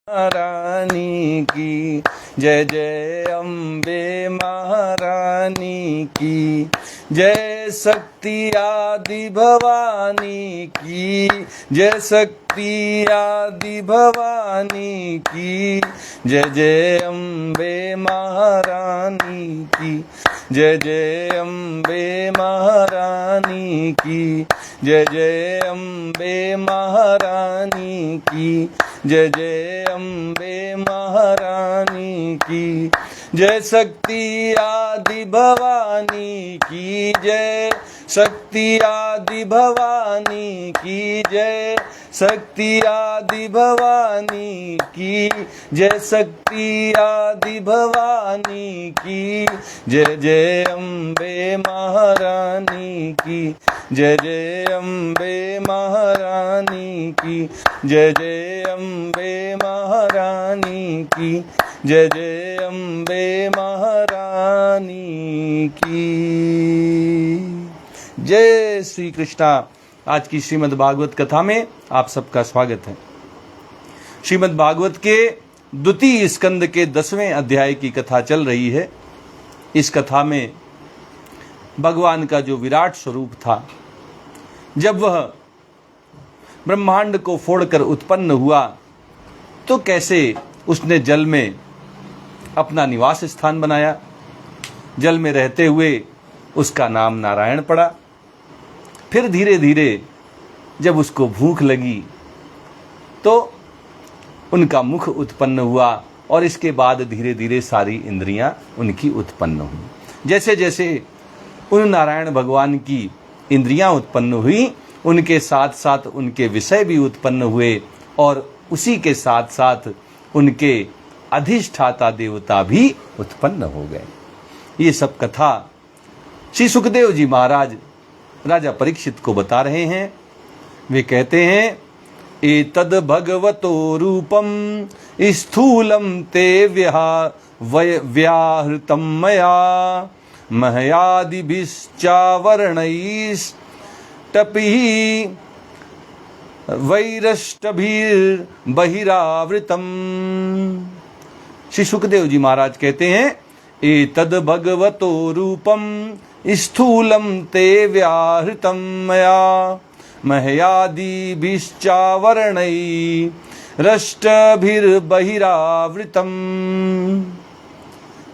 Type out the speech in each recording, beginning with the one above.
महारानी की जय, जय अम्बे महारानी की जय, शक्ति आदि भवानी की जय, शक्ति आदि भवानी की जय, जय अम्बे महारानी की जय, जय अम्बे महारानी की जय, जय अम्बे महारानी की जय, जय अम्बे महारानी की जय, शक्ति आदि भवानी की जय, शक्ति आदि भवानी की जय, शक्ति आदि भवानी की जय, शक्ति आदि भवानी की जय, जय अम्बे महारानी की जय, जय अम्बे महारानी की जय, जय अम्बे महारानी की जय, जय अम्बे महारानी की जय। श्री कृष्णा। आज की श्रीमद् भागवत कथा में आप सबका स्वागत है। श्रीमद् भागवत के द्वितीय स्कंद के 10वें अध्याय की कथा चल रही है। इस कथा में भगवान का जो विराट स्वरूप था, जब वह ब्रह्मांड को फोड़कर उत्पन्न हुआ तो कैसे उसने जल में अपना निवास स्थान बनाया। जल में रहते हुए उसका नाम नारायण पड़ा। फिर धीरे धीरे जब उसको भूख लगी तो उनका मुख उत्पन्न हुआ और इसके बाद धीरे धीरे सारी इंद्रियां उनकी उत्पन्न हुई। जैसे जैसे उन नारायण भगवान की इंद्रियां उत्पन्न हुई, उनके साथ साथ उनके विषय भी उत्पन्न हुए और उसी के साथ साथ उनके अधिष्ठाता देवता भी उत्पन्न हो गए। ये सब कथा श्री सुखदेव जी महाराज राजा परीक्षित को बता रहे हैं। वे कहते हैं, एतद भगवतो रूपम स्थूलम ते व्याहृतम मया महयादिभिश्चावरणैस्तपिः वैरष्टभिर्बहिरावृतम। श्री सुखदेव जी महाराज कहते हैं, एतद भगवतो रूपम स्थूलम ते व्याहृतम मया महयादिभिश्चावरणैरष्टभिर्बहिरावृतम।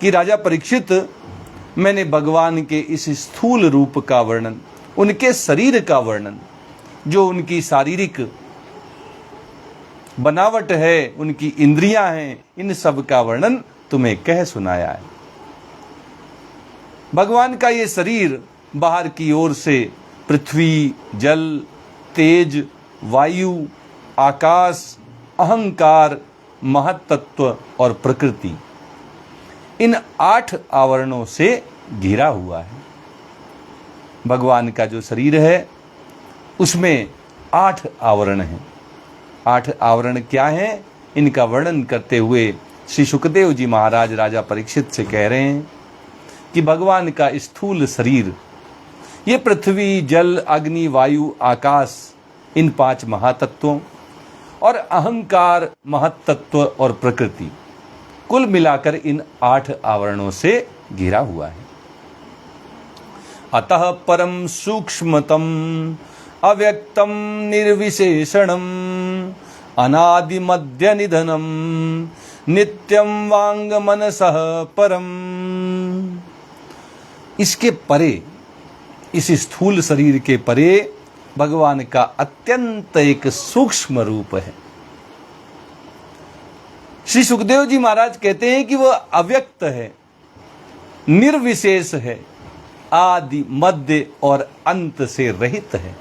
कि राजा परीक्षित, मैंने भगवान के इस स्थूल रूप का वर्णन, उनके शरीर का वर्णन, जो उनकी शारीरिक बनावट है, उनकी इंद्रियां हैं, इन सब का वर्णन तुम्हें कह सुनाया है। भगवान का ये शरीर बाहर की ओर से पृथ्वी, जल, तेज, वायु, आकाश, अहंकार, महत्तत्व और प्रकृति, इन 8 आवरणों से घिरा हुआ है। भगवान का जो शरीर है उसमें 8 आवरण हैं। 8 आवरण क्या हैं? इनका वर्णन करते हुए श्री सुखदेव जी महाराज राजा परीक्षित से कह रहे हैं कि भगवान का स्थूल शरीर, ये पृथ्वी, जल, अग्नि, वायु, आकाश, इन 5 महातत्वों और अहंकार, महत्तत्व और प्रकृति, कुल मिलाकर इन 8 आवरणों से घिरा हुआ है। अतः परम सूक्ष्मतम अव्यक्तम निर्विशेषणम अनादि मध्य निधनम नित्यम वांग मनसः परम। इसके परे, इस स्थूल शरीर के परे भगवान का अत्यंत एक सूक्ष्म रूप है। श्री सुखदेव जी महाराज कहते हैं कि वह अव्यक्त है, निर्विशेष है, आदि मध्य और अंत से रहित है।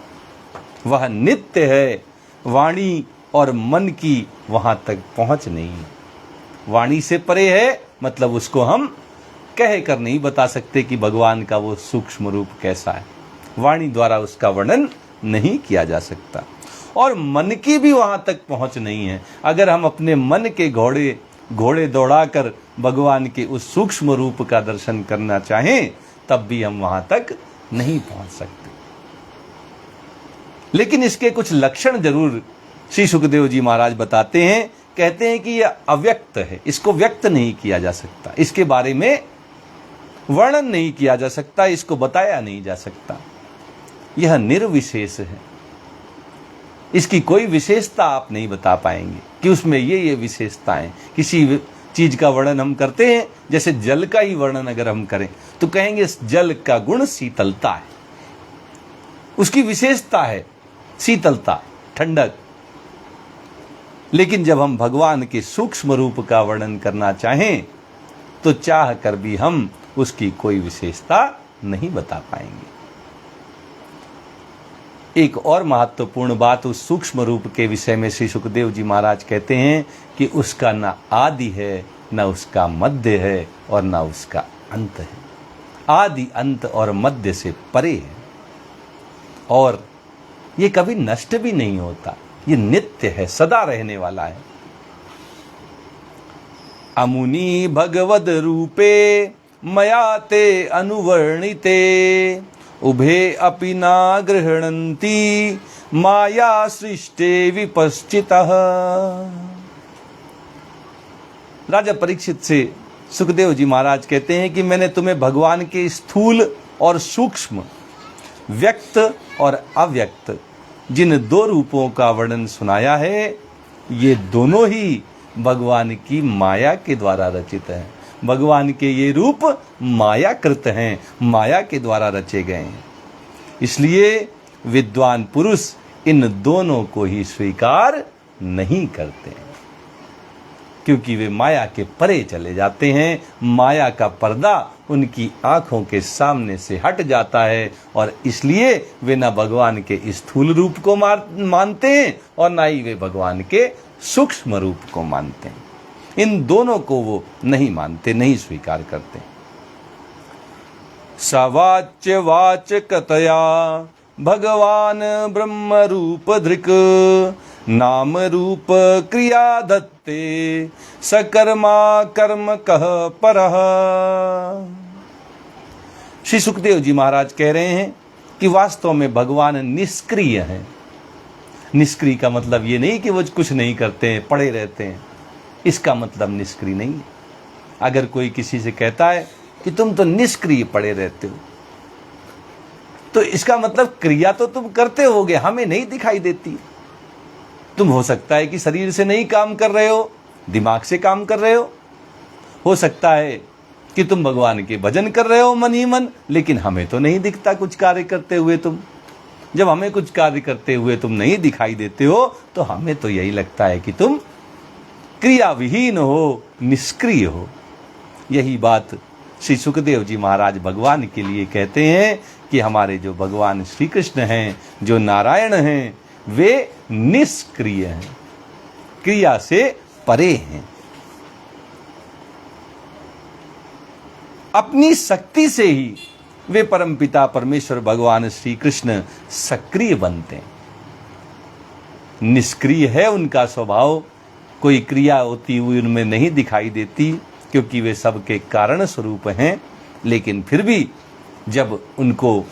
वह नित्य है, वाणी और मन की वहां तक पहुंच नहीं है। वाणी से परे है, मतलब उसको हम कह कर नहीं बता सकते कि भगवान का वो सूक्ष्म रूप कैसा है। वाणी द्वारा उसका वर्णन नहीं किया जा सकता और मन की भी वहां तक पहुंच नहीं है। अगर हम अपने मन के घोड़े दौड़ाकर भगवान के उस सूक्ष्म रूप का दर्शन करना चाहें, तब भी हम वहां तक नहीं पहुंच सकते। लेकिन इसके कुछ लक्षण जरूर श्री सुखदेव जी महाराज बताते हैं कहते हैं कि यह अव्यक्त है, इसको व्यक्त नहीं किया जा सकता, इसके बारे में वर्णन नहीं किया जा सकता, इसको बताया नहीं जा सकता। यह निर्विशेष है, इसकी कोई विशेषता आप नहीं बता पाएंगे कि उसमें ये विशेषताएं। किसी चीज का वर्णन हम करते हैं, जैसे जल का ही वर्णन अगर हम करें तो कहेंगे जल का गुण शीतलता है, उसकी विशेषता है शीतलता, ठंडक। लेकिन जब हम भगवान के सूक्ष्म रूप का वर्णन करना चाहें तो चाह कर भी हम उसकी कोई विशेषता नहीं बता पाएंगे। एक और महत्वपूर्ण बात उस सूक्ष्म रूप के विषय में श्री सुखदेव जी महाराज कहते हैं कि उसका न आदि है, न उसका मध्य है और न उसका अंत है। आदि अंत और मध्य से परे है और ये कभी नष्ट भी नहीं होता, ये नित्य है, सदा रहने वाला है। अमुनि भगवद रूपे मया ते अनुवर्णिते उभे अपि ना गृह्णन्ति माया सृष्टे विपश्चितः। राजा परीक्षित से सुखदेव जी महाराज कहते हैं कि मैंने तुम्हें भगवान के स्थूल और सूक्ष्म, व्यक्त और अव्यक्त जिन दो रूपों का वर्णन सुनाया है, ये दोनों ही भगवान की माया के द्वारा रचित हैं। भगवान के ये रूप मायाकृत हैं, माया के द्वारा रचे गए हैं। इसलिए विद्वान पुरुष इन दोनों को ही स्वीकार नहीं करते, क्योंकि वे माया के परे चले जाते हैं। माया का पर्दा उनकी आंखों के सामने से हट जाता है और इसलिए वे न भगवान के स्थूल रूप को मानते हैं और न ही वे भगवान के सूक्ष्म रूप को मानते हैं। इन दोनों को वो नहीं मानते, नहीं स्वीकार करते। सवाच्य वाचकतया भगवान ब्रह्म रूप धृक नाम रूप क्रिया दत्ते सकर्मा कर्म कह परः। श्री सुखदेव जी महाराज कह रहे हैं कि वास्तव में भगवान निष्क्रिय हैं। निष्क्रिय का मतलब ये नहीं कि वो कुछ नहीं करते हैं, पड़े रहते हैं, इसका मतलब निष्क्रिय नहीं है। अगर कोई किसी से कहता है कि तुम तो निष्क्रिय पड़े रहते हो, तो इसका मतलब क्रिया तो तुम करते होगे, हमें नहीं दिखाई देती। तुम हो सकता है कि शरीर से नहीं काम कर रहे हो, दिमाग से काम कर रहे हो सकता है कि तुम भगवान के भजन कर रहे हो मन ही मन, लेकिन हमें तो नहीं दिखता कुछ कार्य करते हुए तुम। जब हमें कुछ कार्य करते हुए तुम नहीं दिखाई देते हो तो हमें तो यही लगता है कि तुम क्रिया विहीन हो, निष्क्रिय हो। यही बात श्री सुखदेव जी महाराज भगवान के लिए कहते हैं कि हमारे जो भगवान श्री कृष्ण हैं, जो नारायण हैं, वे निष्क्रिय हैं, क्रिया से परे हैं। अपनी शक्ति से ही वे परमपिता परमेश्वर भगवान श्री कृष्ण सक्रिय बनते हैं। निष्क्रिय है उनका स्वभाव, कोई क्रिया होती हुई उनमें नहीं दिखाई देती, क्योंकि वे सबके कारण स्वरूप हैं। लेकिन फिर भी जब उनको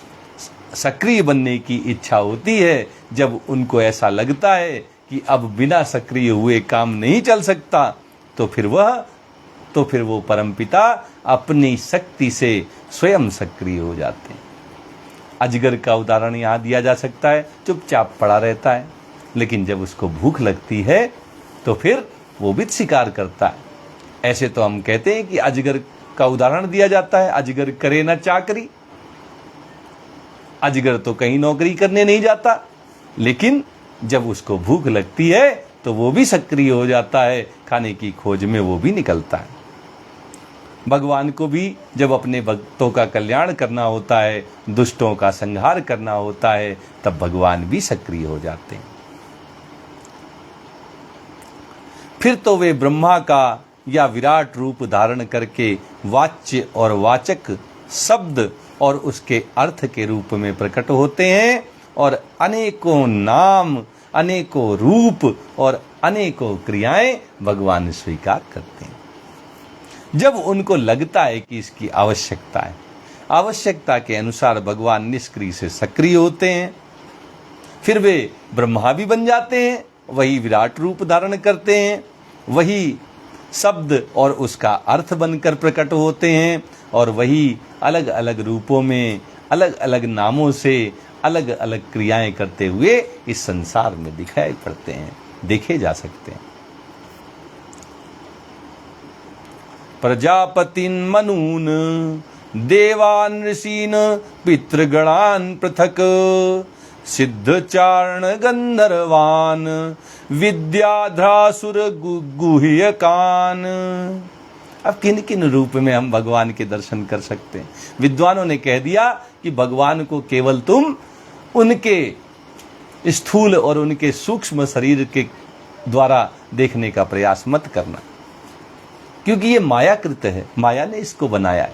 सक्रिय बनने की इच्छा होती है, जब उनको ऐसा लगता है कि अब बिना सक्रिय हुए काम नहीं चल सकता, तो फिर वो परमपिता अपनी शक्ति से स्वयं सक्रिय हो जाते हैं। अजगर का उदाहरण यहाँ दिया जा सकता है, चुपचाप पड़ा रहता है, लेकिन जब उसको भूख लगती है तो फिर वो भी शिकार करता है। ऐसे तो हम कहते हैं कि अजगर का उदाहरण दिया जाता है, अजगर करे ना चाकरी। अजगर तो कहीं नौकरी करने नहीं जाता, लेकिन जब उसको भूख लगती है तो वो भी सक्रिय हो जाता है, खाने की खोज में वो भी निकलता है। भगवान को भी जब अपने भक्तों का कल्याण करना होता है, दुष्टों का संहार करना होता है, तब भगवान भी सक्रिय हो जाते हैं। फिर तो वे ब्रह्मा का या विराट रूप धारण करके वाच्य और वाचक शब्द और उसके अर्थ के रूप में प्रकट होते हैं और अनेकों नाम, अनेकों रूप और अनेकों क्रियाएं भगवान स्वीकार करते हैं। जब उनको लगता है कि इसकी आवश्यकता है, आवश्यकता के अनुसार भगवान निष्क्रिय से सक्रिय होते हैं। फिर वे ब्रह्मा भी बन जाते हैं, वही विराट रूप धारण करते हैं वही शब्द और उसका अर्थ बनकर प्रकट होते हैं और वही अलग अलग रूपों में, अलग अलग नामों से अलग अलग क्रियाएं करते हुए इस संसार में दिखाई पड़ते हैं, देखे जा सकते हैं। प्रजापतिन मनून देवान ऋषीन पितृगणान पृथक सिद्ध चारण गंधर्वान विद्याधरासुर गुह्यकान। अब किन किन रूप में हम भगवान के दर्शन कर सकते हैं? विद्वानों ने कह दिया कि भगवान को केवल तुम उनके स्थूल और उनके सूक्ष्म शरीर के द्वारा देखने का प्रयास मत करना, क्योंकि ये मायाकृत है, माया ने इसको बनाया है,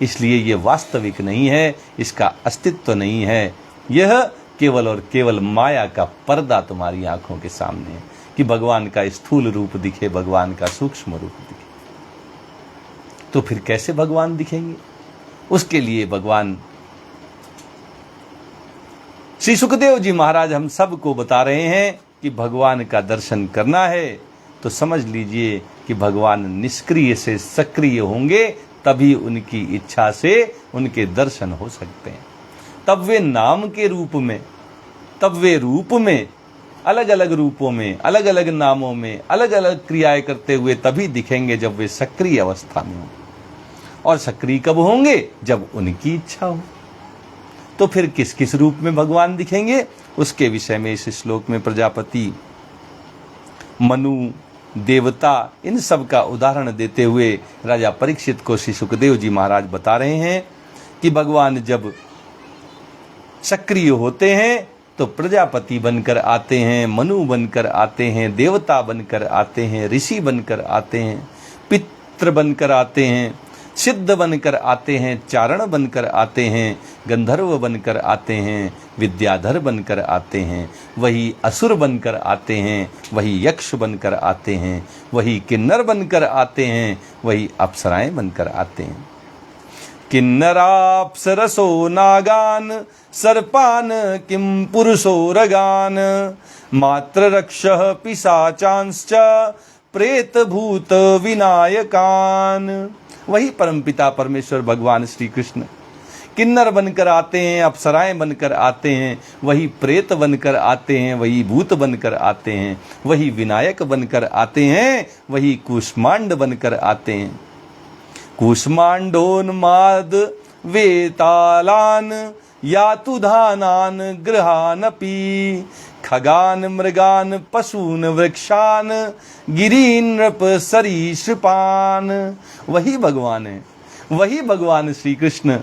इसलिए ये वास्तविक नहीं है, इसका अस्तित्व नहीं है। यह केवल और केवल माया का पर्दा तुम्हारी आंखों के सामने है कि भगवान का स्थूल रूप दिखे, भगवान का सूक्ष्म रूप दिखे। तो फिर कैसे भगवान दिखेंगे? उसके लिए भगवान श्री सुखदेव जी महाराज हम सबको बता रहे हैं कि भगवान का दर्शन करना है तो समझ लीजिए कि भगवान निष्क्रिय से सक्रिय होंगे, तभी उनकी इच्छा से उनके दर्शन हो सकते हैं। तब वे नाम के रूप में, तब वे रूप में, अलग अलग रूपों में, अलग अलग नामों में, अलग अलग क्रियाएं करते हुए तभी दिखेंगे जब वे सक्रिय अवस्था में हों। और सक्रिय कब होंगे? जब उनकी इच्छा हो। तो फिर किस किस रूप में भगवान दिखेंगे, उसके विषय में इस श्लोक में प्रजापति, मनु, देवता, इन सब का उदाहरण देते हुए राजा परीक्षित को श्री सुखदेव जी महाराज बता रहे हैं कि भगवान जब सक्रिय होते हैं तो प्रजापति बनकर आते हैं, मनु बनकर आते हैं, देवता बनकर आते हैं, ऋषि बनकर आते हैं, पितृ बनकर आते हैं, सिद्ध बनकर आते हैं, चारण बनकर आते हैं, गंधर्व बनकर आते हैं, विद्याधर बनकर आते हैं, वही असुर बनकर आते हैं, वही यक्ष बनकर आते हैं, वही किन्नर बनकर आते हैं, वही अप्सराएं बनकर आते हैं। किन्नराप्सरसो नागान सर्पान किम पुरुषो रगान मात्र रक्षः पिशाचांश्च प्रेत भूत विनायकान। वही परमपिता परमेश्वर भगवान श्री कृष्ण किन्नर बनकर आते हैं, अप्सराएं बनकर आते हैं, वही प्रेत बनकर आते हैं, वही भूत बनकर आते हैं, वही विनायक बनकर आते हैं, वही कूष्मांड बनकर आते हैं। कूष्मांडोन्माद वेतालान यातुधानान गृहानपि खगान मृगान पशून वृक्षान गिरीन नृप सरीसृपान। वही भगवान है, वही भगवान श्री कृष्ण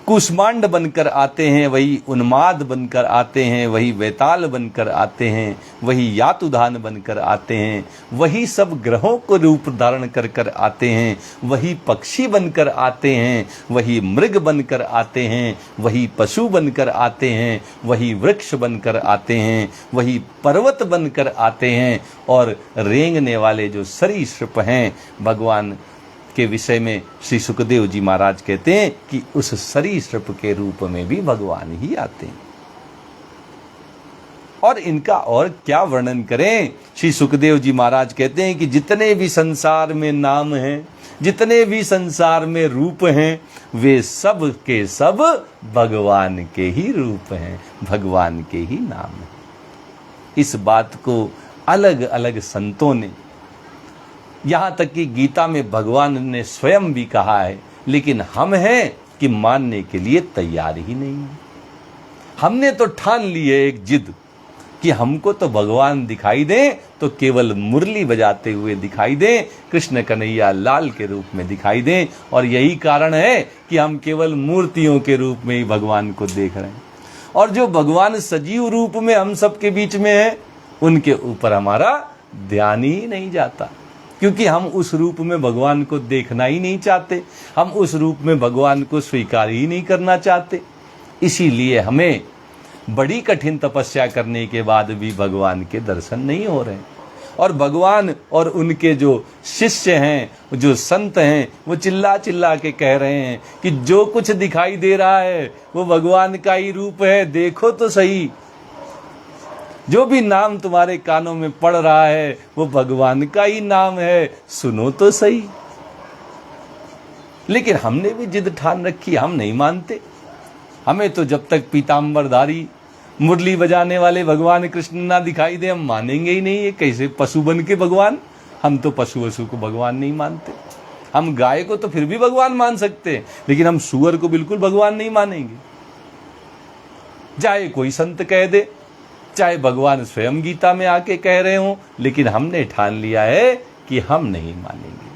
कूष्मांड बनकर आते हैं, वही उन्माद बनकर आते हैं, वही वेताल बनकर आते हैं, वही यातुधान बनकर आते हैं, वही सब ग्रहों को रूप धारण कर कर आते हैं, वही पक्षी बनकर आते हैं, वही मृग बनकर आते हैं, वही पशु बनकर आते हैं, वही वृक्ष बनकर आते हैं, वही पर्वत बनकर आते हैं। और रेंगने वाले जो सरीसृप हैं, भगवान के विषय में श्री सुखदेव जी महाराज कहते हैं कि उस सरीसृप के रूप में भी भगवान ही आते हैं। और इनका और क्या वर्णन करें। श्री सुखदेव जी महाराज कहते हैं कि जितने भी संसार में नाम हैं, जितने भी संसार में रूप हैं, वे सब के सब भगवान के ही रूप हैं, भगवान के ही नाम हैं। इस बात को अलग अलग संतों ने, यहाँ तक कि गीता में भगवान ने स्वयं भी कहा है, लेकिन हम हैं कि मानने के लिए तैयार ही नहीं है। हमने तो ठान ली है एक जिद कि हमको तो भगवान दिखाई दें तो केवल मुरली बजाते हुए दिखाई दें, कृष्ण कन्हैया लाल के रूप में दिखाई दें। और यही कारण है कि हम केवल मूर्तियों के रूप में ही भगवान को देख रहे हैं। और जो भगवान सजीव रूप में हम सबके बीच में है, उनके ऊपर हमारा ध्यान ही नहीं जाता, क्योंकि हम उस रूप में भगवान को देखना ही नहीं चाहते, हम उस रूप में भगवान को स्वीकार ही नहीं करना चाहते। इसीलिए हमें बड़ी कठिन तपस्या करने के बाद भी भगवान के दर्शन नहीं हो रहे। और भगवान और उनके जो शिष्य हैं, जो संत हैं, वो चिल्ला चिल्ला के कह रहे हैं कि जो कुछ दिखाई दे रहा है वो भगवान का ही रूप है, देखो तो सही। जो भी नाम तुम्हारे कानों में पड़ रहा है वो भगवान का ही नाम है, सुनो तो सही। लेकिन हमने भी जिद ठान रखी, हम नहीं मानते। हमें तो जब तक पीताम्बरधारी मुरली बजाने वाले भगवान कृष्ण ना दिखाई दे हम मानेंगे ही नहीं। ये कैसे पशु बन के भगवान? हम तो पशु वशु को भगवान नहीं मानते। हम गाय को तो फिर भी भगवान मान सकते हैं, लेकिन हम सूअर को बिल्कुल भगवान नहीं मानेंगे। चाहे कोई संत कह दे, चाहे भगवान स्वयं गीता में आके कह रहे हो, लेकिन हमने ठान लिया है कि हम नहीं मानेंगे।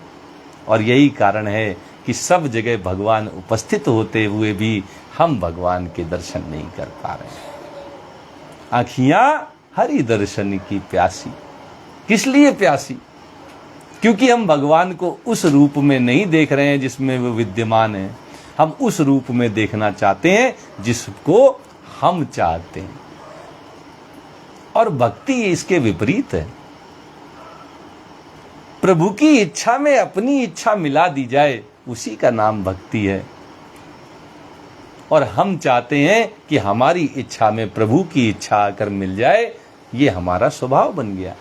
और यही कारण है कि सब जगह भगवान उपस्थित होते हुए भी हम भगवान के दर्शन नहीं कर पा रहे हैं। आँखियां हरि दर्शन की प्यासी। किस लिए प्यासी? क्योंकि हम भगवान को उस रूप में नहीं देख रहे हैं जिसमें वो विद्यमान है। हम उस रूप में देखना चाहते हैं जिसको हम चाहते हैं। और भक्ति इसके विपरीत है। प्रभु की इच्छा में अपनी इच्छा मिला दी जाए, उसी का नाम भक्ति है। और हम चाहते हैं कि हमारी इच्छा में प्रभु की इच्छा आकर मिल जाए, ये हमारा स्वभाव बन गया।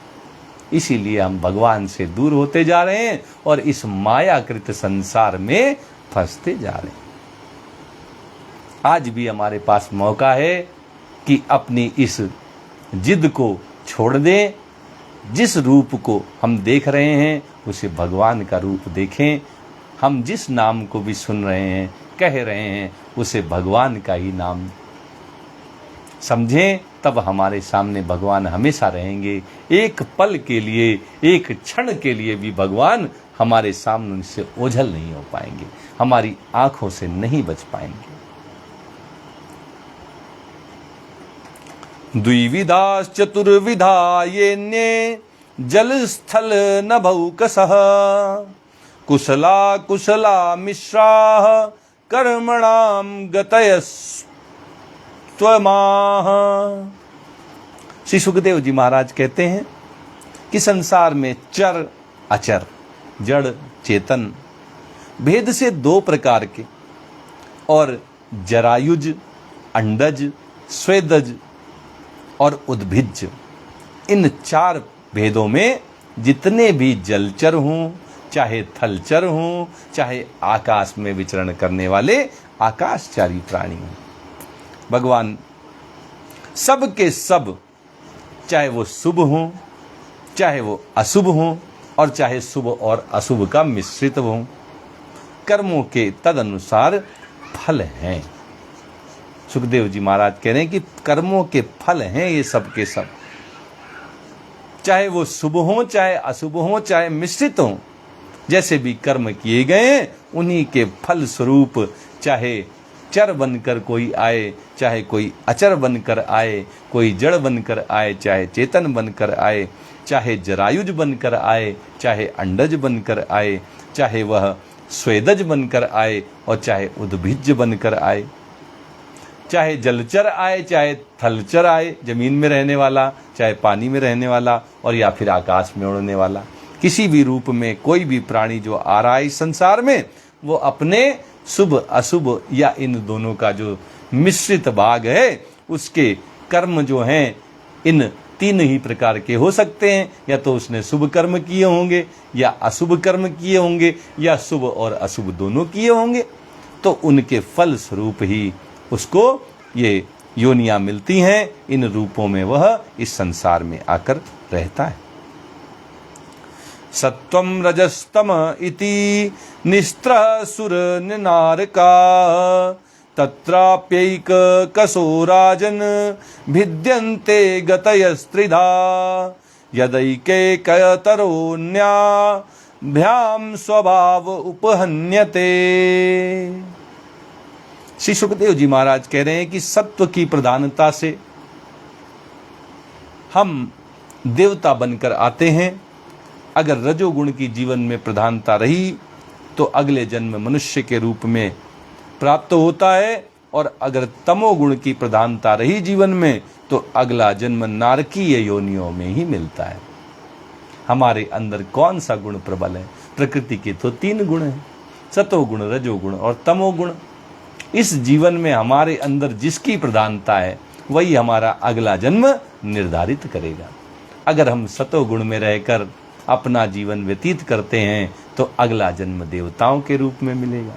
इसीलिए हम भगवान से दूर होते जा रहे हैं और इस मायाकृत संसार में फंसते जा रहे हैं। आज भी हमारे पास मौका है कि अपनी इस जिद को छोड़ दें। जिस रूप को हम देख रहे हैं उसे भगवान का रूप देखें। हम जिस नाम को भी सुन रहे हैं, कह रहे हैं, उसे भगवान का ही नाम समझें। तब हमारे सामने भगवान हमेशा रहेंगे। एक पल के लिए, एक क्षण के लिए भी भगवान हमारे सामने से ओझल नहीं हो पाएंगे, हमारी आंखों से नहीं बच पाएंगे। द्विविधाश्च चतुर्विधा येन्ये जल स्थल नभौकसः कुशला कुशला मिश्राः कर्मणां गतयस्त्वमाः। श्री सुखदेव जी महाराज कहते हैं कि संसार में चर अचर, जड़ चेतन, भेद से दो प्रकार के, और जरायुज, अंडज, स्वेदज और उद्भिज, इन चार भेदों में जितने भी जलचर हों, चाहे थलचर हों, चाहे आकाश में विचरण करने वाले आकाशचारी प्राणी हों, भगवान सब के सब, चाहे वो शुभ हों, चाहे वो अशुभ हों, और चाहे शुभ और अशुभ का मिश्रित हों, कर्मों के तदनुसार फल हैं। सुखदेव जी महाराज कह रहे हैं कि कर्मों के फल हैं ये सब के सब, चाहे वो शुभ हों, चाहे अशुभ हों, चाहे मिश्रित हों। जैसे भी कर्म किए गए उन्हीं के फल स्वरूप, चाहे चर बनकर कोई आए, चाहे कोई अचर बनकर आए, कोई जड़ बनकर आए, चाहे चेतन बनकर आए, चाहे जरायुज बनकर आए, चाहे अंडज बनकर आए, चाहे वह स्वेदज बनकर आए, और चाहे उद्भिज बनकर आए, चाहे जलचर आए, चाहे थलचर आए, जमीन में रहने वाला, चाहे पानी में रहने वाला, और या फिर आकाश में उड़ने वाला, किसी भी रूप में कोई भी प्राणी जो आ रहा है इस संसार में, वो अपने शुभ अशुभ या इन दोनों का जो मिश्रित भाग है, उसके कर्म जो हैं इन तीन ही प्रकार के हो सकते हैं। या तो उसने शुभ कर्म किए होंगे, या अशुभ कर्म किए होंगे, या शुभ और अशुभ दोनों किए होंगे। तो उनके फल स्वरूप ही उसको ये योनियां मिलती हैं। इन रूपों में वह इस संसार में आकर रहता है। सत्वं रजस्तम इति निस्त्रः सुर निनारका तत्राप्यैक कसो राजन भिद्यन्ते गतयस्त्रिधा यदैकैकतरोऽन्याभ्यां स्वभाव उपहन्यते। श्री सुखदेव जी महाराज कह रहे हैं कि सत्व की प्रधानता से हम देवता बनकर आते हैं। अगर रजोगुण की जीवन में प्रधानता रही तो अगले जन्म मनुष्य के रूप में प्राप्त होता है, और अगर तमोगुण की प्रधानता रही जीवन में तो अगला जन्म नारकीय योनियों में ही मिलता है। हमारे अंदर कौन सा गुण प्रबल है? प्रकृति के तो तीन गुण हैं, सतोगुण, रजोगुण और तमोगुण। इस जीवन में हमारे अंदर जिसकी प्रधानता है वही हमारा अगला जन्म निर्धारित करेगा। अगर हम सतोगुण में रहकर अपना जीवन व्यतीत करते हैं तो अगला जन्म देवताओं के रूप में मिलेगा।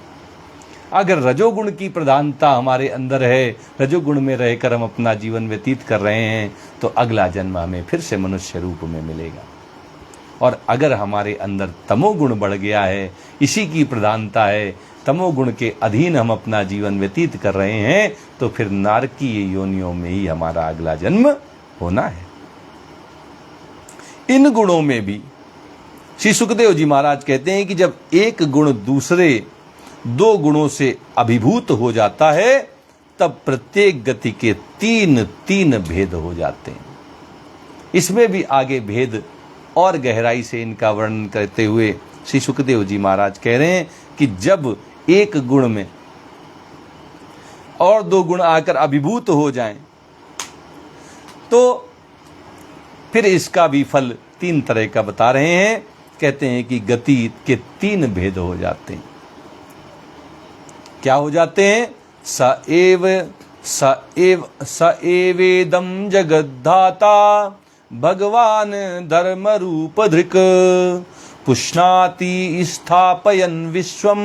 अगर रजोगुण की प्रधानता हमारे अंदर है, रजोगुण में रहकर हम अपना जीवन व्यतीत कर रहे हैं, तो अगला जन्म हमें फिर से मनुष्य रूप में मिलेगा। और अगर हमारे अंदर तमोगुण बढ़ गया है, इसी की प्रधानता है, तमोगुण के अधीन हम अपना जीवन व्यतीत कर रहे हैं, तो फिर नारकीय योनियों में ही हमारा अगला जन्म होना है। इन गुणों में भी श्री सुखदेव जी महाराज कहते हैं कि जब एक गुण दूसरे दो गुणों से अभिभूत हो जाता है, तब प्रत्येक गति के तीन भेद हो जाते हैं। इसमें भी आगे भेद और गहराई से इनका वर्णन करते हुए श्री सुखदेव जी महाराज कह रहे हैं कि जब एक गुण में और दो गुण आकर अभिभूत हो जाएं, तो फिर इसका भी फल तीन तरह का बता रहे हैं। कहते हैं कि गति के तीन भेद हो जाते हैं। क्या हो जाते हैं? स एवेदम जगद्धाता भगवान धर्म रूप धृक पुष्णाति स्थापयन विश्वम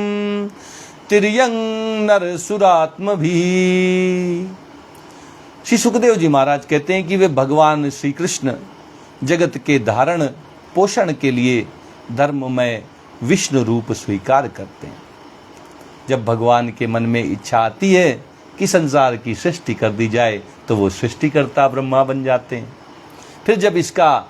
तिर्यंग नर सुरात्म भी। श्री सुखदेव जी महाराज कहते हैं कि वे भगवान श्री कृष्ण जगत के धारण पोषण के लिए धर्ममय विष्णु रूप स्वीकार करते हैं। जब भगवान के मन में इच्छा आती है कि संसार की सृष्टि कर दी जाए, तो वो सृष्टिकर्ता ब्रह्मा बन जाते हैं। फिर जब इसका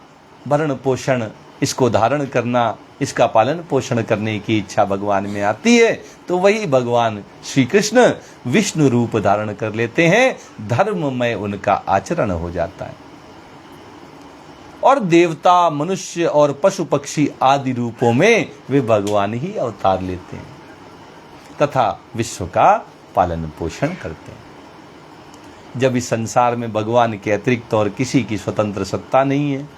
भरण पोषण, इसको धारण करना, इसका पालन पोषण करने की इच्छा भगवान में आती है, तो वही भगवान श्री कृष्ण विष्णु रूप धारण कर लेते हैं। धर्ममय उनका आचरण हो जाता है और देवता, मनुष्य और पशु पक्षी आदि रूपों में वे भगवान ही अवतार लेते हैं तथा विश्व का पालन पोषण करते हैं। जब इस संसार में भगवान के अतिरिक्त और किसी की स्वतंत्र सत्ता नहीं है,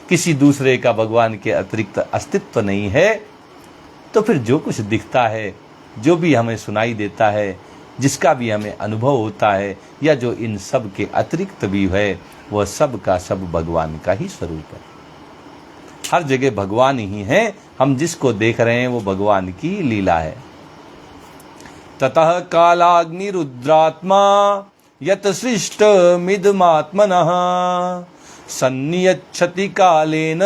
किसी दूसरे का भगवान के अतिरिक्त अस्तित्व नहीं है, तो फिर जो कुछ दिखता है, जो भी हमें सुनाई देता है, जिसका भी हमें अनुभव होता है, या जो इन सब के अतिरिक्त भी है, वह सब का सब भगवान का ही स्वरूप है। हर जगह भगवान ही है। हम जिसको देख रहे हैं वो भगवान की लीला है। ततः कालाग्नि रुद्रात्मा यत सृष्ट मिदमात्मनः सन्नियच्छति कालेन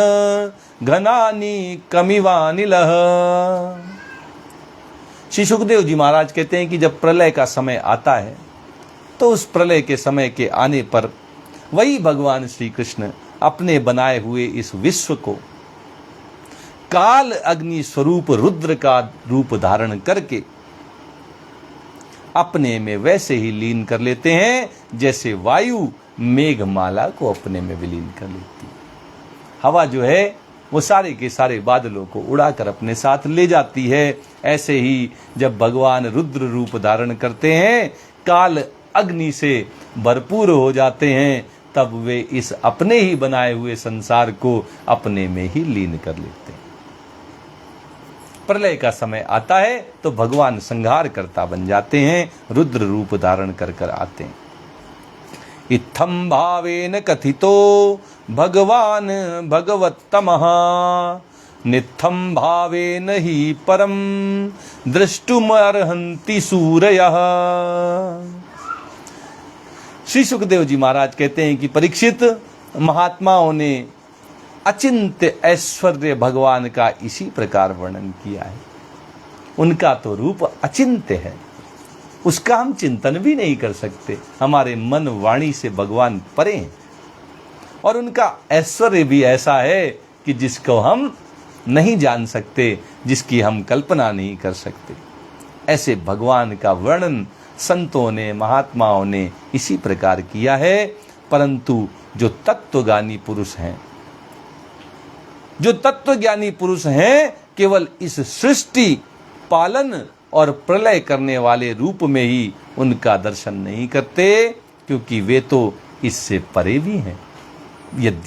घनानि कमिवानिलः। श्री सुखदेव जी महाराज कहते हैं कि जब प्रलय का समय आता है, तो उस प्रलय के समय के आने पर वही भगवान श्री कृष्ण अपने बनाए हुए इस विश्व को काल अग्नि स्वरूप रुद्र का रूप धारण करके अपने में वैसे ही लीन कर लेते हैं जैसे वायु मेघमाला को अपने में विलीन कर लेती है। हवा जो है वो सारे के सारे बादलों को उड़ाकर अपने साथ ले जाती है। ऐसे ही जब भगवान रुद्र रूप धारण करते हैं, काल अग्नि से भरपूर हो जाते हैं, तब वे इस अपने ही बनाए हुए संसार को अपने में ही लीन कर लेते हैं। प्रलय का समय आता है तो भगवान संहार करता बन जाते हैं, रुद्र रूप धारण कर कर आते हैं। इत्थं भावेन कथितो भगवान भगवत्तमः नित्थं भावेन ही परम द्रष्टुमर्हन्ति सूरयः। श्री सुखदेव जी महाराज कहते हैं कि परीक्षित, महात्माओं ने अचिंत्य ऐश्वर्य भगवान का इसी प्रकार वर्णन किया है। उनका तो रूप अचिंत्य है, उसका हम चिंतन भी नहीं कर सकते। हमारे मन वाणी से भगवान परे हैं और उनका ऐश्वर्य भी ऐसा है कि जिसको हम नहीं जान सकते, जिसकी हम कल्पना नहीं कर सकते। ऐसे भगवान का वर्णन संतों ने, महात्माओं ने इसी प्रकार किया है। परंतु जो तत्वज्ञानी पुरुष हैं, जो तत्वज्ञानी पुरुष हैं, केवल इस सृष्टि, पालन और प्रलय करने वाले रूप में ही उनका दर्शन नहीं करते, क्योंकि वे तो इससे परे भी हैं।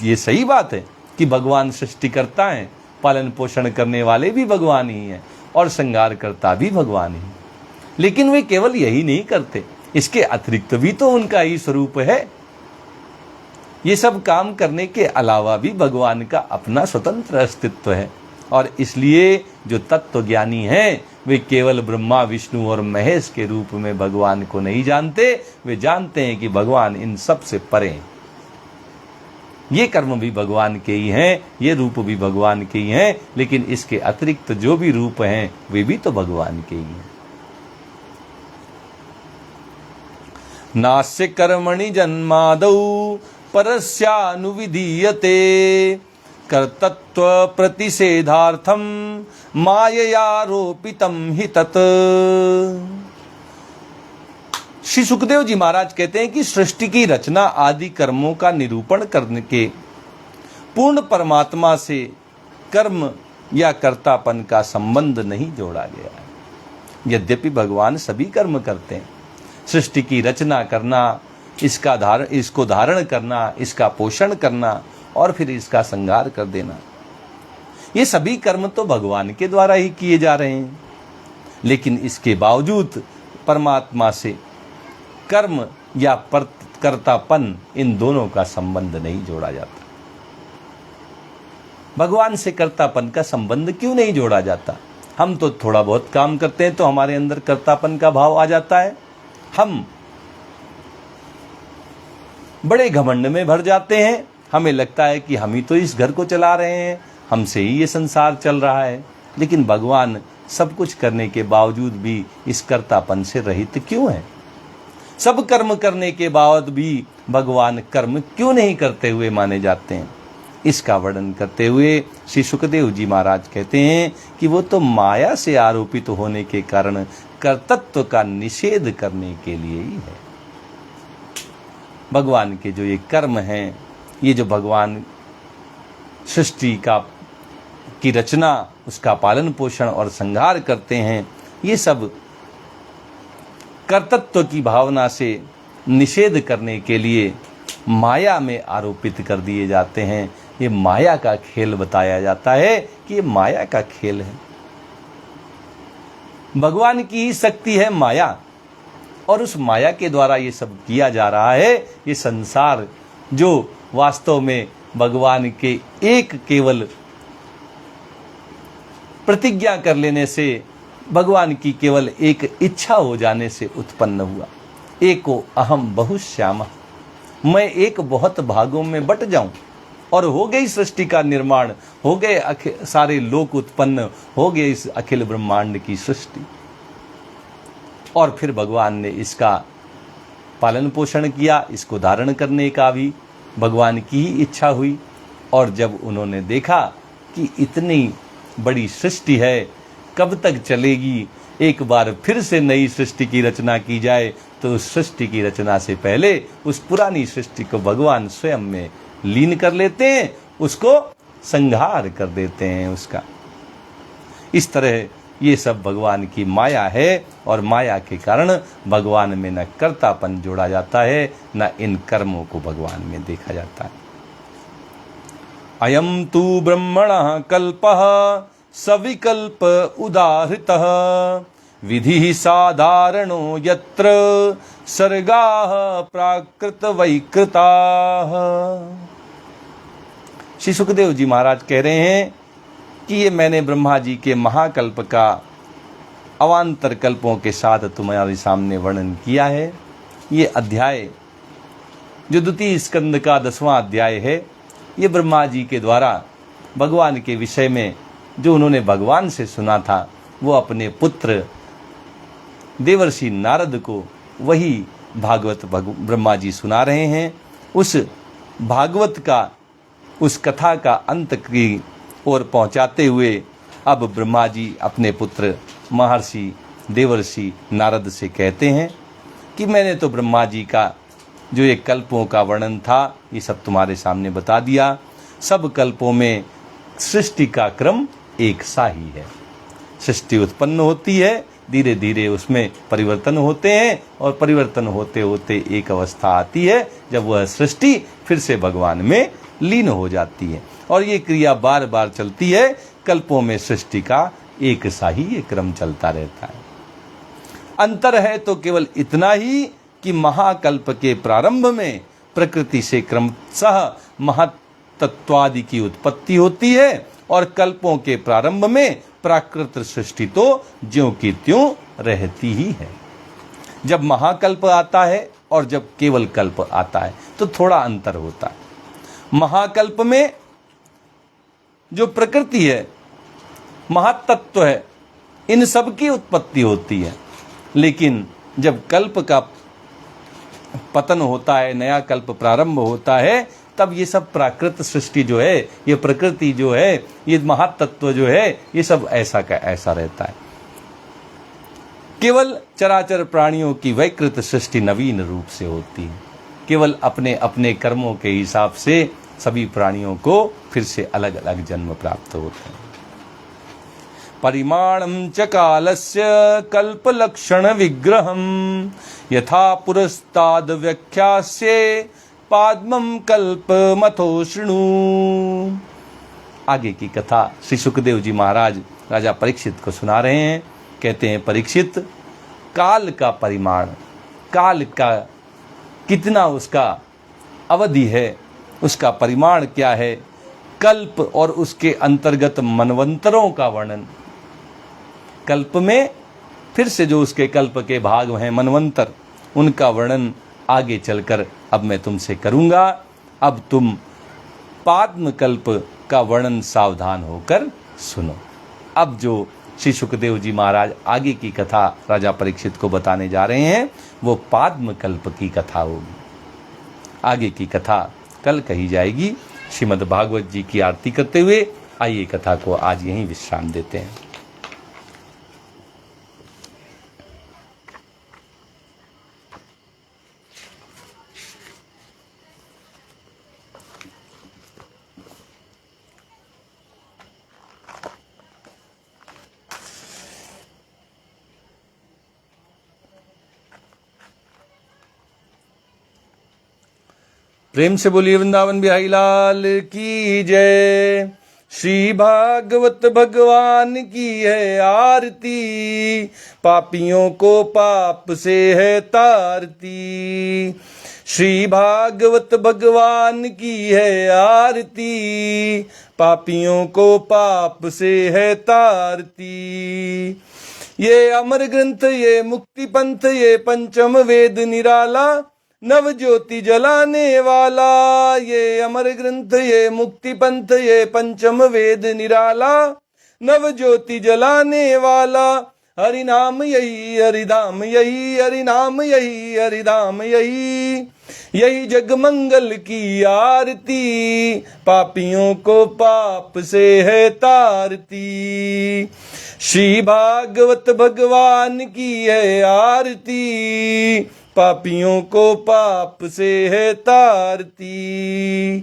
ये सही बात है कि भगवान सृष्टि करता है, पालन पोषण करने वाले भी भगवान ही हैं और संहार करता भी भगवान ही। लेकिन वे केवल यही नहीं करते, इसके अतिरिक्त भी तो उनका ही स्वरूप है। ये सब काम करने के अलावा भी भगवान का अपना स्वतंत्र अस्तित्व है, और इसलिए जो तत्व ज्ञानी हैं वे केवल ब्रह्मा विष्णु और महेश के रूप में भगवान को नहीं जानते, वे जानते हैं कि भगवान इन सब से परे हैं। ये कर्म भी भगवान के ही हैं, ये रूप भी भगवान के ही हैं, लेकिन इसके अतिरिक्त जो भी रूप हैं वे भी तो भगवान के ही हैं। नास्य कर्मणि जन्मादौ परस्यानुविधीयते कर्तृत्व प्रतिषेधार्थम माययारोपितम हि तत्। श्री सुखदेव जी महाराज कहते हैं कि सृष्टि की रचना आदि कर्मों का निरूपण करने के पूर्ण परमात्मा से कर्म या कर्तापन का संबंध नहीं जोड़ा गया है। यद्यपि भगवान सभी कर्म करते हैं, सृष्टि की रचना करना, इसको धारण करना, इसका पोषण करना और फिर इसका संहार कर देना, ये सभी कर्म तो भगवान के द्वारा ही किए जा रहे हैं। लेकिन इसके बावजूद परमात्मा से कर्म या कर्तापन, इन दोनों का संबंध नहीं जोड़ा जाता। भगवान से कर्तापन का संबंध क्यों नहीं जोड़ा जाता? हम तो थोड़ा बहुत काम करते हैं तो हमारे अंदर कर्तापन का भाव आ जाता है, हम बड़े घमंड में भर जाते हैं, हमें लगता है कि हम ही तो इस घर को चला रहे हैं, हमसे ही ये संसार चल रहा है। लेकिन भगवान सब कुछ करने के बावजूद भी इस कर्तापन से रहित क्यों है? सब कर्म करने के बाद भी भगवान कर्म क्यों नहीं करते हुए माने जाते हैं? इसका वर्णन करते हुए श्री सुखदेव जी महाराज कहते हैं कि वो तो माया से आरोपित होने के कारण कर्तृत्व का निषेध करने के लिए ही है। भगवान के जो ये कर्म हैं, ये जो भगवान सृष्टि की रचना, उसका पालन पोषण और संहार करते हैं, ये सब कर्तृत्व की भावना से निषेध करने के लिए माया में आरोपित कर दिए जाते हैं। ये माया का खेल बताया जाता है कि ये माया का खेल है। भगवान की ही शक्ति है माया, और उस माया के द्वारा ये सब किया जा रहा है। ये संसार जो वास्तव में भगवान के एक केवल प्रतिज्ञा कर लेने से, भगवान की केवल एक इच्छा हो जाने से उत्पन्न हुआ। एको अहम बहुश्यामः, मैं एक बहुत भागों में बट जाऊं, और हो गई सृष्टि का निर्माण, हो गए सारे लोक उत्पन्न, हो गए इस अखिल ब्रह्मांड की सृष्टि। और फिर भगवान ने इसका पालन पोषण किया, इसको धारण करने का भी भगवान की ही इच्छा हुई। और जब उन्होंने देखा कि इतनी बड़ी सृष्टि है, कब तक चलेगी, एक बार फिर से नई सृष्टि की रचना की जाए, तो उस सृष्टि की रचना से पहले उस पुरानी सृष्टि को भगवान स्वयं में लीन कर लेते हैं, उसको संहार कर देते हैं उसका। इस तरह ये सब भगवान की माया है, और माया के कारण भगवान में न कर्तापन जोड़ा जाता है, न इन कर्मों को भगवान में देखा जाता है। अयम तु ब्रह्मणः कल्पः सविकल्प उदाहृतः विधि साधारणो यत्र सर्गाः प्राकृत वैकृताः। श्री सुखदेव जी महाराज कह रहे हैं कि ये मैंने ब्रह्मा जी के महाकल्प का अवान्तर कल्पों के साथ तुम्हारे सामने वर्णन किया है। ये अध्याय जो द्वितीय स्कंद का 10वां अध्याय है, ये ब्रह्मा जी के द्वारा भगवान के विषय में जो उन्होंने भगवान से सुना था, वो अपने पुत्र देवर्षि नारद को वही भागवत ब्रह्मा जी सुना रहे हैं। उस भागवत का, उस कथा का अंत की ओर पहुंचाते हुए अब ब्रह्मा जी अपने पुत्र महर्षि देवर्षि नारद से कहते हैं कि मैंने तो ब्रह्मा जी का जो ये कल्पों का वर्णन था, ये सब तुम्हारे सामने बता दिया। सब कल्पों में सृष्टि का क्रम एक सा ही है। सृष्टि उत्पन्न होती है, धीरे धीरे उसमें परिवर्तन होते हैं, और परिवर्तन होते होते एक अवस्था आती है जब वह सृष्टि फिर से भगवान में लीन हो जाती है। और ये क्रिया बार बार चलती है। कल्पों में सृष्टि का एक सा ही ये क्रम चलता रहता है। अंतर है तो केवल इतना ही कि महाकल्प के प्रारंभ में प्रकृति से क्रमशः महत्त्वादि की उत्पत्ति होती है और कल्पों के प्रारंभ में प्राकृत सृष्टि तो ज्यों की त्यों रहती ही है। जब महाकल्प आता है और जब केवल कल्प आता है तो थोड़ा अंतर होता है। महाकल्प में जो प्रकृति है, महातत्व है, इन सब की उत्पत्ति होती है, लेकिन जब कल्प का पतन होता है, नया कल्प प्रारंभ होता है, तब ये सब प्राकृत सृष्टि जो है, ये प्रकृति जो है, ये महातत्व जो है, ये सब ऐसा का ऐसा रहता है। केवल चराचर प्राणियों की वैकृत सृष्टि नवीन रूप से होती है। केवल अपने अपने कर्मों के हिसाब से सभी प्राणियों को फिर से अलग अलग जन्म प्राप्त होते हैं। परिमाणं च कालस्य कल्पलक्षण विग्रहं यथा पुरस्ताद व्याख्यास्ये पाद्मं कल्पमथो शृणु। आगे की कथा श्री सुखदेव जी महाराज राजा परीक्षित को सुना रहे हैं। कहते हैं, परीक्षित, काल का परिमाण, काल का कितना उसका अवधि है, उसका परिमाण क्या है, कल्प और उसके अंतर्गत मनवंतरों का वर्णन। कल्प में फिर से जो उसके कल्प के भाग हैं मनवंतर, उनका वर्णन आगे चलकर अब मैं तुमसे करूंगा। अब तुम पाद्म कल्प का वर्णन सावधान होकर सुनो। अब जो श्री सुखदेव जी महाराज आगे की कथा राजा परीक्षित को बताने जा रहे हैं, वो पाद्म कल्प की कथा होगी। आगे की कथा कल कही जाएगी। श्रीमद् भागवत जी की आरती करते हुए आइए कथा को आज यहीं विश्राम देते हैं। प्रेम से बोलिए वृंदावन बिहारी लाल की जय। श्री भागवत भगवान की है आरती, पापियों को पाप से है तारती। श्री भागवत भगवान की है आरती, पापियों को पाप से है तारती। ये अमर ग्रंथ, ये मुक्ति पंथ, ये पंचम वेद निराला, नव ज्योति जलाने वाला। ये अमर ग्रंथ, ये मुक्ति पंथ, ये पंचम वेद निराला, नव ज्योति जलाने वाला। हरि नाम यही, हरि धाम यही, हरि नाम यही, हरि धाम यही। यही जग मंगल की आरती, पापियों को पाप से है तारती। श्री भागवत भगवान की है आरती, पापियों को पाप से है तारती।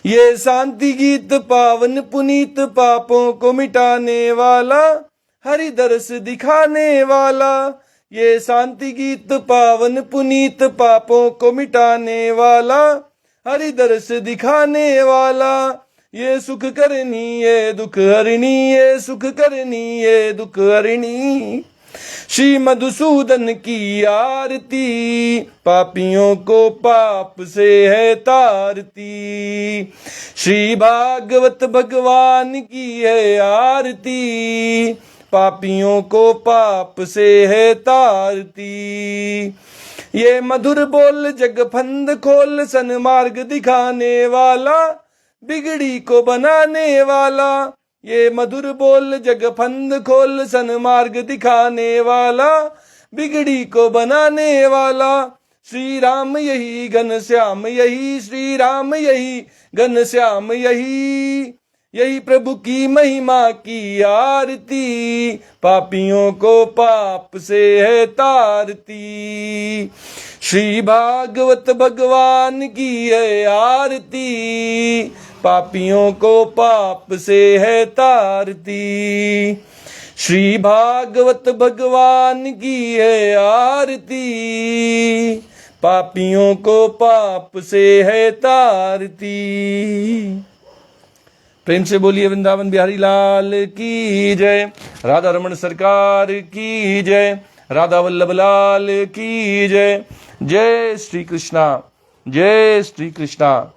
ये शांति गीत पावन पुनीत, पापों को मिटाने वाला, हरि दर्श दिखाने वाला। ये शांति गीत पावन पुनीत, पापों को मिटाने वाला, हरि दर्श दिखाने वाला। ये सुख करनी ये दुख हरिणी, ये सुख करनी ये दुख हरिणी। श्री मधुसूदन की आरती, पापियों को पाप से है तारती। श्री भागवत भगवान की है आरती, पापियों को पाप से है तारती। ये मधुर बोल जग फंद खोल, सन्मार्ग दिखाने वाला, बिगड़ी को बनाने वाला। ये मधुर बोल जग फंद खोल, सन्मार्ग दिखाने वाला, बिगड़ी को बनाने वाला। श्री राम यही घन श्याम यही, श्री राम यही घन श्याम यही। यही प्रभु की महिमा की आरती, पापियों को पाप से है तारती। श्री भागवत भगवान की है आरती, पापियों को पाप से है तारती। श्री भागवत भगवान की है आरती, पापियों को पाप से है तारती। प्रेम से बोलिए वृंदावन बिहारी लाल की जय। राधा रमण सरकार की जय। राधा वल्लभ लाल की जय। जय श्री कृष्णा। जय श्री कृष्णा।